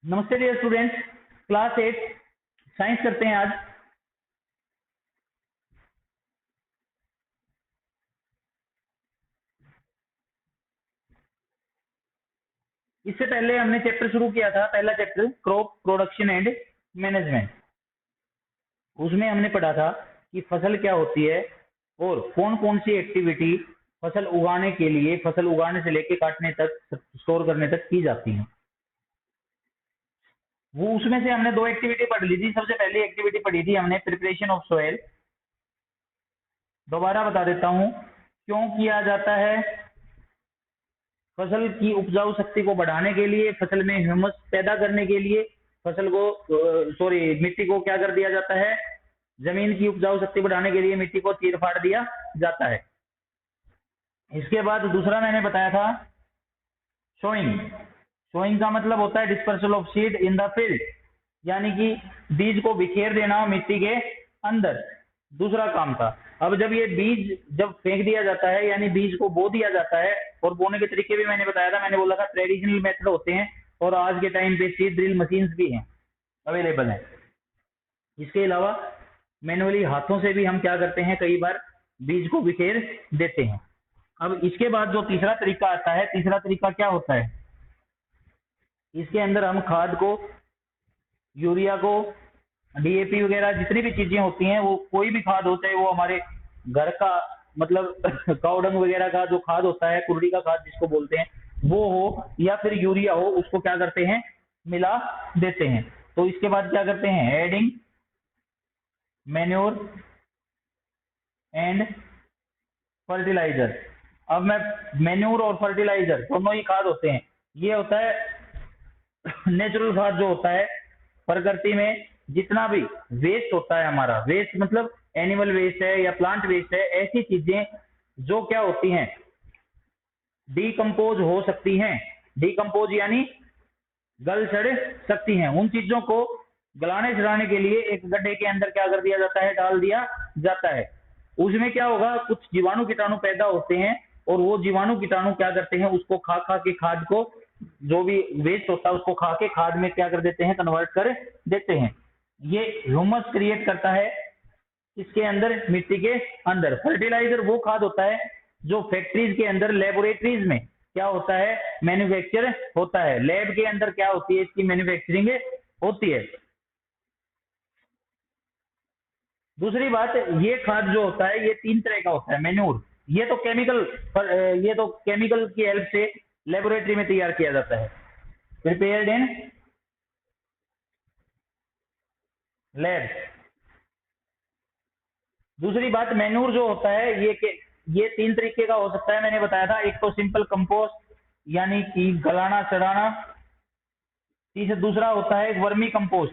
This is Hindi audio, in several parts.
नमस्ते डियर स्टूडेंट, क्लास 8 साइंस करते हैं आज। इससे पहले हमने चैप्टर शुरू किया था, पहला chapter crop production and management. उसमें हमने पढ़ा था कि फसल क्या होती है और कौन कौन सी एक्टिविटी फसल उगाने के लिए, फसल उगाने से लेके काटने तक, स्टोर करने तक की जाती है। वो उसमें से हमने दो एक्टिविटी पढ़ ली थी। सबसे पहली एक्टिविटी पढ़ी थी हमने प्रिपरेशन ऑफ सॉइल। दोबारा बता देता हूँ क्यों किया जाता है। फसल की उपजाऊ शक्ति को बढ़ाने के लिए, फसल में ह्यूमस पैदा करने के लिए, फसल को मिट्टी को क्या कर दिया जाता है, जमीन की उपजाऊ शक्ति बढ़ाने के लिए मिट्टी को चीर फाड़ दिया जाता है। इसके बाद दूसरा मैंने बताया था सोइंग। सोइंग का मतलब होता है dispersal of seed in the field, यानी कि बीज को बिखेर देना मिट्टी के अंदर, दूसरा काम था। अब जब ये बीज जब फेंक दिया जाता है, यानी बीज को बो दिया जाता है, और बोने के तरीके भी मैंने बताया था। मैंने बोला था ट्रेडिशनल मेथड होते हैं और आज के टाइम पे सीड ड्रिल मशीन्स भी हैं, अवेलेबल है। इसके अलावा मैनुअली हाथों से भी हम क्या करते हैं, कई बार बीज को बिखेर देते हैं। अब इसके बाद जो तीसरा तरीका आता है, तीसरा तरीका क्या होता है, इसके अंदर हम खाद को, यूरिया को, डीएपी वगैरह जितनी भी चीजें होती हैं, वो कोई भी खाद होता है, वो हमारे घर का मतलब काउडंग वगैरह का जो खाद होता है, कुर्डी का खाद जिसको बोलते हैं, वो हो या फिर यूरिया हो, उसको क्या करते हैं, मिला देते हैं। तो इसके बाद क्या करते हैं, एडिंग मैन्योर एंड फर्टिलाइजर। अब मैं मैन्योर और फर्टिलाइजर दोनों ही खाद होते हैं। ये होता है नेचुरल खाद जो होता है, प्रकृति में जितना भी वेस्ट होता है, हमारा वेस्ट मतलब एनिमल वेस्ट है या प्लांट वेस्ट है, ऐसी चीजें जो क्या होती हैं, डीकम्पोज हो सकती हैं। डीकम्पोज यानी गल सड़ सकती हैं। उन चीजों को गलाने छड़ाने के लिए एक गड्ढे के अंदर क्या कर दिया जाता है, डाल दिया जाता है। उसमें क्या होगा, कुछ जीवाणु कीटाणु पैदा होते हैं, और वो जीवाणु कीटाणु क्या करते हैं, उसको खा खा के खाद को, जो भी वेस्ट होता है उसको खा के खाद में क्या कर देते हैं, कन्वर्ट कर देते हैं। ये ह्यूमस क्रिएट करता है इसके अंदर, मिट्टी के अंदर। फर्टिलाइजर वो खाद होता है जो फैक्ट्रीज के अंदर, लेबोरेटरीज में क्या होता है, मैन्युफैक्चर होता है। लैब के अंदर क्या होती है, इसकी मैन्युफैक्चरिंग होती है। दूसरी बात, ये खाद जो होता है ये तीन तरह का होता है। मैन्योर ये तो केमिकल ये तो केमिकल की हेल्प से लेबोरेटरी में तैयार किया जाता है, प्रिपेयर्ड इन लैब। दूसरी बात, मैन्योर जो होता है ये तीन तरीके का हो सकता है, मैंने बताया था। एक तो सिंपल कंपोस्ट यानी कि गलाना चढ़ाना। दूसरा होता है वर्मी कंपोस्ट,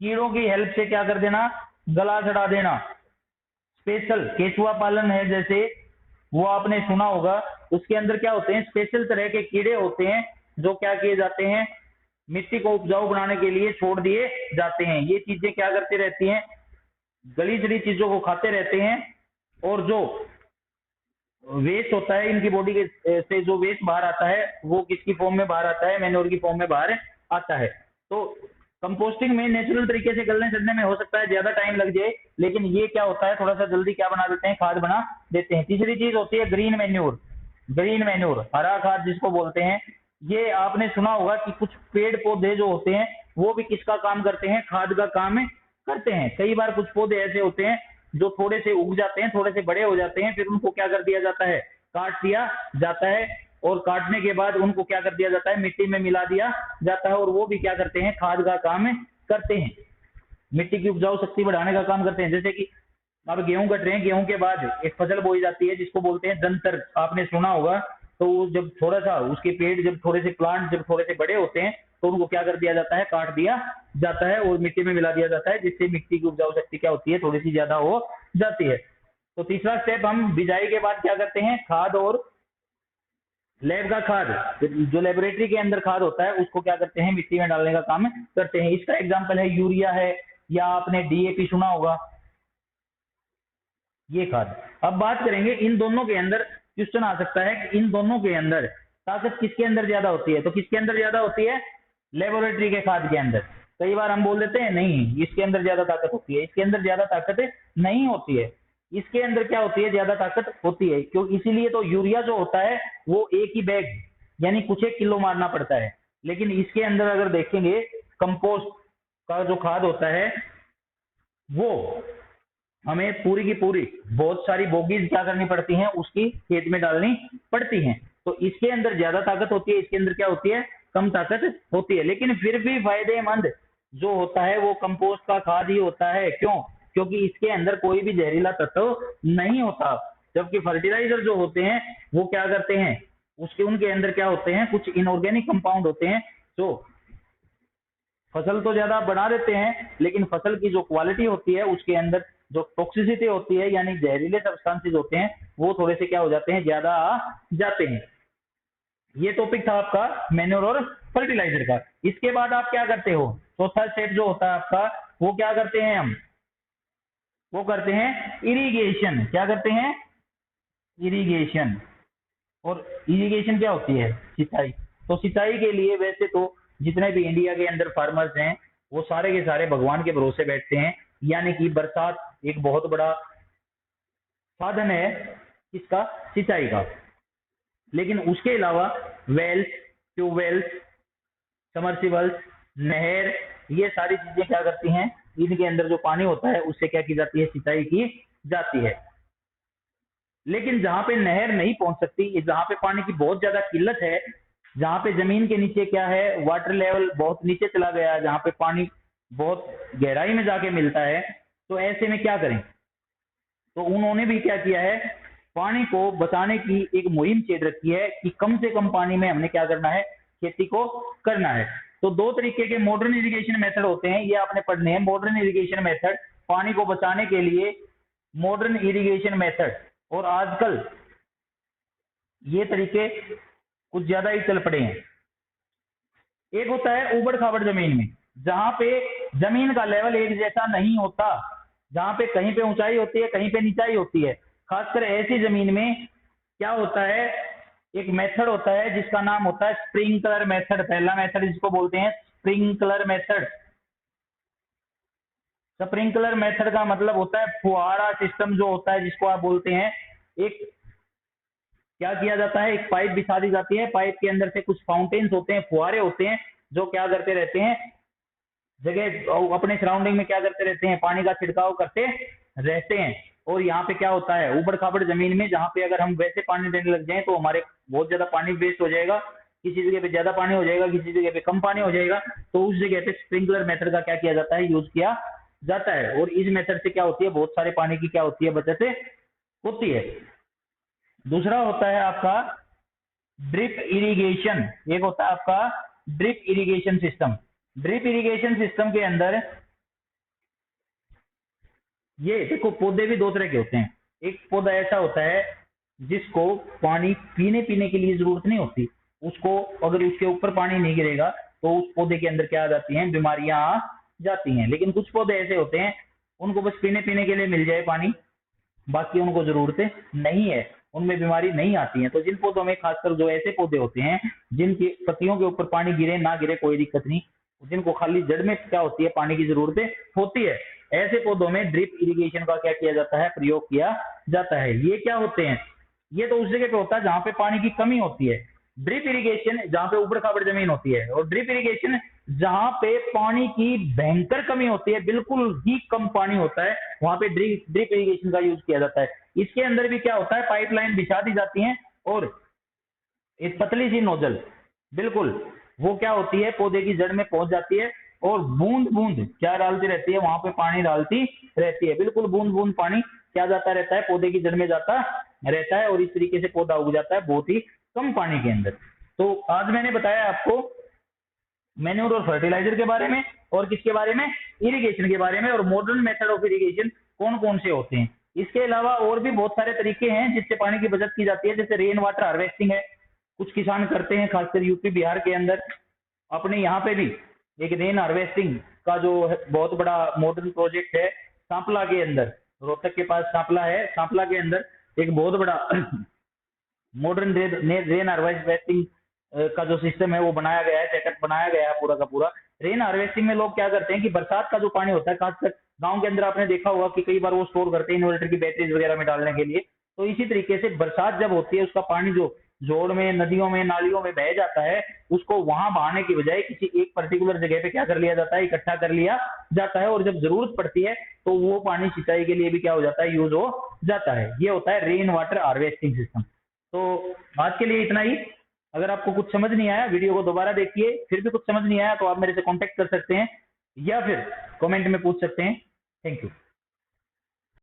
कीड़ों की हेल्प से क्या कर देना, गला चढ़ा देना। स्पेशल केचुआ पालन है जैसे, वो आपने सुना होगा। उसके अंदर क्या होते हैं, स्पेशल तरह के कीड़े होते हैं जो क्या किए जाते हैं, मिट्टी को उपजाऊ बनाने के लिए छोड़ दिए जाते हैं। ये चीजें क्या करती रहती हैं, गली सड़ी चीजों को खाते रहते हैं, और जो वेस्ट होता है इनकी बॉडी के से जो वेस्ट बाहर आता है, वो किसकी फॉर्म में बाहर आता है, मैन्योर की फॉर्म में बाहर आता है। तो कंपोस्टिंग में नेचुरल तरीके से गलने सड़ने में हो सकता है ज्यादा टाइम लग जाए, लेकिन ये क्या होता है, थोड़ा सा जल्दी क्या बना देते हैं, खाद बना देते हैं। तीसरी चीज होती है ग्रीन मैन्योर। ग्रीन मैन्योर, हरा खाद जिसको बोलते हैं। ये आपने सुना होगा कि कुछ पेड़ पौधे जो होते हैं वो भी किसका काम करते हैं, खाद का काम करते हैं। कई बार कुछ पौधे ऐसे होते हैं जो थोड़े से उग जाते हैं, थोड़े से बड़े हो जाते हैं, फिर उनको क्या कर दिया जाता है, काट दिया जाता है, और काटने के बाद उनको क्या कर दिया जाता है, मिट्टी में मिला दिया जाता है, और वो भी क्या करते हैं, खाद का काम करते हैं, मिट्टी की उपजाऊ शक्ति बढ़ाने का काम करते हैं। जैसे कि अब गेहूं कट रहे हैं, गेहूं के बाद एक फसल बोई जाती है जिसको बोलते हैं जंतर, आपने सुना होगा। तो जब थोड़ा सा उसके पेड़, जब थोड़े से प्लांट जब थोड़े से बड़े होते हैं, तो उनको क्या कर दिया जाता है, काट दिया जाता है और मिट्टी में मिला दिया जाता है, जिससे मिट्टी की उपजाऊ शक्ति क्या होती है, थोड़ी सी ज्यादा हो जाती है। तो तीसरा स्टेप, हम बिजाई के बाद क्या करते हैं, खाद और लैब का खाद, जो लेबोरेटरी के अंदर खाद होता है उसको क्या करते हैं, मिट्टी में डालने का काम करते हैं। इसका एग्जाम्पल है यूरिया है, या आपने डीएपी सुना होगा, ये खाद। अब बात करेंगे इन दोनों के अंदर, क्वेश्चन आ सकता है कि इन दोनों के अंदर ताकत किसके अंदर ज्यादा होती है, तो किसके अंदर ज्यादा होती है, लेबोरेटरी के खाद के अंदर। कई बार हम बोल देते हैं नहीं इसके अंदर ज्यादा ताकत होती है, इसके अंदर ज्यादा ताकत नहीं होती है। इसके अंदर क्या होती है, ज्यादा ताकत होती है। क्यों? इसीलिए तो यूरिया जो होता है वो एक ही बैग यानी कुछ एक किलो मारना पड़ता है, लेकिन इसके अंदर अगर देखेंगे कंपोस्ट का जो खाद होता है वो हमें पूरी की पूरी बहुत सारी बोगीज क्या करनी पड़ती हैं, उसकी खेत में डालनी पड़ती हैं। तो इसके अंदर ज्यादा ताकत होती है, इसके अंदर क्या होती है, कम ताकत होती है। लेकिन फिर भी फायदेमंद जो होता है वो कंपोस्ट का खाद ही होता है। क्यों? क्योंकि इसके अंदर कोई भी जहरीला तत्व नहीं होता। जबकि फर्टिलाइजर जो होते हैं वो क्या करते हैं, उनके अंदर क्या होते हैं, कुछ इनऑर्गेनिक कंपाउंड होते हैं जो फसल तो ज्यादा बना देते हैं, लेकिन फसल की जो क्वालिटी होती है उसके अंदर जो टॉक्सिसिटी होती है यानी जहरीले सब्सटेंसेस होते हैं वो थोड़े से क्या हो जाते हैं, ज्यादा आ जाते हैं। ये टॉपिक था आपका मैन्योर और फर्टिलाइजर का। इसके बाद आप क्या करते हो, चौथा स्टेप जो होता है आपका वो क्या करते हैं हम, वो करते हैं इरिगेशन। क्या करते हैं, इरिगेशन। और इरिगेशन क्या होती है, सिंचाई। तो सिंचाई के लिए वैसे तो जितने भी इंडिया के अंदर फार्मर्स हैं वो सारे के सारे भगवान के भरोसे बैठते हैं, यानी कि बरसात एक बहुत बड़ा साधन है इसका, सिंचाई का। लेकिन उसके अलावा वेल्स, ट्यूबवेल्स, समरसिबल्स, नहर, ये सारी चीजें क्या करती हैं, इनके अंदर जो पानी होता है उससे क्या की जाती है, सिंचाई की जाती है। लेकिन जहां पे नहर नहीं पहुंच सकती, जहां पे पानी की बहुत ज्यादा किल्लत है, जहां पे जमीन के नीचे क्या है, वाटर लेवल बहुत नीचे चला गया है, जहां पे पानी बहुत गहराई में जाके मिलता है, तो ऐसे में क्या करें। तो उन्होंने भी क्या किया है, पानी को बचाने की एक मुहिम छेड़ रखी है कि कम से कम पानी में हमने क्या करना है, खेती को करना है। तो दो तरीके के मॉडर्न इरिगेशन मेथड होते हैं, ये आपने पढ़ने हैं। मॉडर्न इरिगेशन मेथड पानी को बचाने के लिए मॉडर्न इरिगेशन मेथड, और आजकल ये तरीके कुछ ज्यादा ही चल पड़े हैं। एक होता है उबड़ खाबड़ जमीन में, जहां पे जमीन का लेवल एक जैसा नहीं होता, जहां पे कहीं पे ऊंचाई होती है कहीं पे निचाई होती है। खासकर ऐसी जमीन में क्या होता है, एक मेथड होता है जिसका नाम होता है स्प्रिंकलर मेथड। पहला मेथड जिसको बोलते हैं स्प्रिंकलर मेथड। स्प्रिंकलर मेथड का मतलब होता है फुहारा सिस्टम जो होता है, जिसको आप बोलते हैं, एक क्या किया जाता है, एक पाइप बिछा दी जाती है, पाइप के अंदर से कुछ फाउंटेन्स होते हैं, फुहारे होते हैं, जो क्या करते रहते हैं, जगह अपने सराउंडिंग में क्या करते रहते हैं, पानी का छिड़काव करते रहते हैं। और यहाँ पे क्या होता है, ऊबड़ खाबड़ जमीन में जहाँ पे अगर हम वैसे पानी देने लग जाए तो हमारे बहुत ज्यादा पानी वेस्ट हो जाएगा, किसी जगह पे ज्यादा पानी हो जाएगा, किसी जगह पे कम पानी हो जाएगा। तो उस जगह पे स्प्रिंकलर मेथड का क्या किया जाता है, यूज किया जाता है। और इस मेथड से क्या होती है, बहुत सारे पानी की क्या होती है, बचत होती है। दूसरा होता है आपका ड्रिप इरिगेशन। एक होता है आपका drip irrigation system. Drip irrigation system के अंदर ये देखो, पौधे भी दो तरह के होते हैं। एक पौधा ऐसा होता है जिसको पानी पीने के लिए जरूरत नहीं होती, उसको अगर उसके ऊपर पानी नहीं गिरेगा तो उस पौधे के अंदर क्या आ जाती हैं, बीमारियां आ जाती हैं। लेकिन कुछ पौधे ऐसे होते हैं उनको बस पीने के लिए मिल जाए पानी, बाकी उनको जरूरत नहीं है, उनमें बीमारी नहीं आती है। तो जिन पौधों में, खासकर जो ऐसे पौधे होते हैं जिनकी पत्तियों के ऊपर पानी गिरे ना गिरे कोई दिक्कत नहीं, जिनको खाली जड़ में क्या होती है, पानी की जरूरत होती है, ऐसे पौधों में ड्रिप इरिगेशन का क्या किया जाता है, प्रयोग किया जाता है। ये क्या होते हैं, ये तो उस जगह पे होता है जहां पे पानी की कमी होती है। ड्रिप इरिगेशन जहां पे ऊबड़ खाबड़ जमीन होती है, और ड्रिप इरिगेशन जहां पे पानी की भयंकर कमी होती है, बिल्कुल ही कम पानी होता है, वहां पे ड्रिप इरिगेशन का यूज किया जाता है। इसके अंदर भी क्या होता है, पाइपलाइन बिछा दी जाती है और एक पतली सी नोजल बिल्कुल वो क्या होती है, पौधे की जड़ में पहुंच जाती है और बूंद बूंद क्या डालती रहती है, वहां पे पानी डालती रहती है। बिल्कुल बूंद बूंद पानी क्या जाता रहता है, पौधे की जड़ में जाता रहता है, और इस तरीके से पौधा उग जाता है बहुत ही कम पानी के अंदर। तो आज मैंने बताया आपको मैन्योर और फर्टिलाइजर के बारे में, और किसके बारे में, इरिगेशन के बारे में, और मॉडर्न मेथड ऑफ इरिगेशन कौन कौन से होते हैं। इसके अलावा और भी बहुत सारे तरीके हैं जिससे पानी की बचत की जाती है, जैसे रेन वाटर हार्वेस्टिंग है, कुछ किसान करते हैं, खासकर यूपी बिहार के अंदर। अपने यहाँ पे भी एक रेन हार्वेस्टिंग का जो बहुत बड़ा मॉडर्न प्रोजेक्ट है, सांपला के अंदर, रोहतक के पास सांपला है, सांपला के अंदर एक बहुत बड़ा मॉडर्न रेन हार्वेस्टिंग का जो सिस्टम है वो बनाया गया है, सेटअप बनाया गया है पूरा का पूरा। रेन हार्वेस्टिंग में लोग क्या करते हैं कि बरसात का जो पानी होता है, खासकर गांव के अंदर आपने देखा होगा कि कई बार वो स्टोर करते हैं इन्वर्टर की बैटरीज वगैरह में डालने के लिए। तो इसी तरीके से बरसात जब होती है, उसका पानी जो जोड़ में, नदियों में, नालियों में बह जाता है, उसको वहां बहाने की बजाय किसी एक पर्टिकुलर जगह पे क्या कर लिया जाता है, इकट्ठा कर लिया जाता है, और जब जरूरत पड़ती है तो वो पानी सिंचाई के लिए भी क्या हो जाता है, यूज हो जाता है। ये होता है रेन वाटर हार्वेस्टिंग सिस्टम। तो आज के लिए इतना ही। अगर आपको कुछ समझ नहीं आया, वीडियो को दोबारा देखिए, फिर भी कुछ समझ नहीं आया तो आप मेरे से कांटेक्ट कर सकते हैं या फिर कमेंट में पूछ सकते हैं। Thank you.